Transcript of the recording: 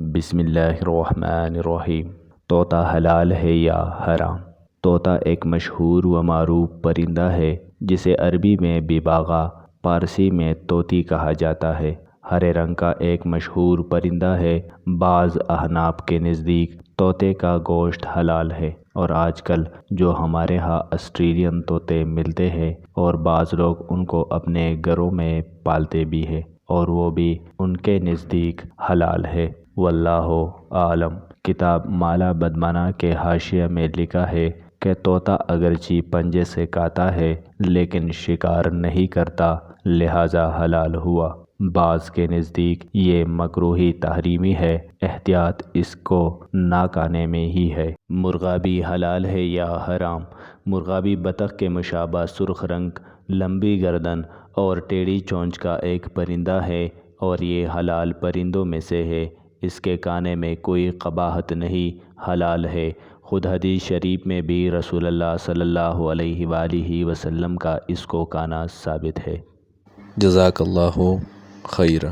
بسم اللہ الرحمن الرحیم۔ طوطا حلال ہے یا حرام؟ طوطا ایک مشہور و معروف پرندہ ہے جسے عربی میں بباغا، فارسی میں طوطی کہا جاتا ہے۔ ہرے رنگ کا ایک مشہور پرندہ ہے۔ بعض احناف کے نزدیک طوطے کا گوشت حلال ہے، اور آج کل جو ہمارے ہاں آسٹریلین طوطے ملتے ہیں اور بعض لوگ ان کو اپنے گھروں میں پالتے بھی ہیں، اور وہ بھی ان کے نزدیک حلال ہے۔ واللہ اعلم۔ کتاب مالا بدمنا کے حاشیہ میں لکھا ہے کہ طوطا اگرچہ پنجے سے کاتا ہے لیکن شکار نہیں کرتا، لہذا حلال ہوا۔ بعض کے نزدیک یہ مکروہ تحریمی ہے، احتیاط اس کو نہ کھانے میں ہی ہے۔ مرغابی حلال ہے یا حرام؟ مرغابی بطخ کے مشابہ سرخ رنگ، لمبی گردن اور ٹیڑھی چونچ کا ایک پرندہ ہے، اور یہ حلال پرندوں میں سے ہے۔ اس کے کھانے میں کوئی قباحت نہیں، حلال ہے۔ خود حدیث شریف میں بھی رسول اللہ صلی اللہ علیہ وآلہ وسلم کا اس کو کھانا ثابت ہے۔ جزاک اللہ خیرا۔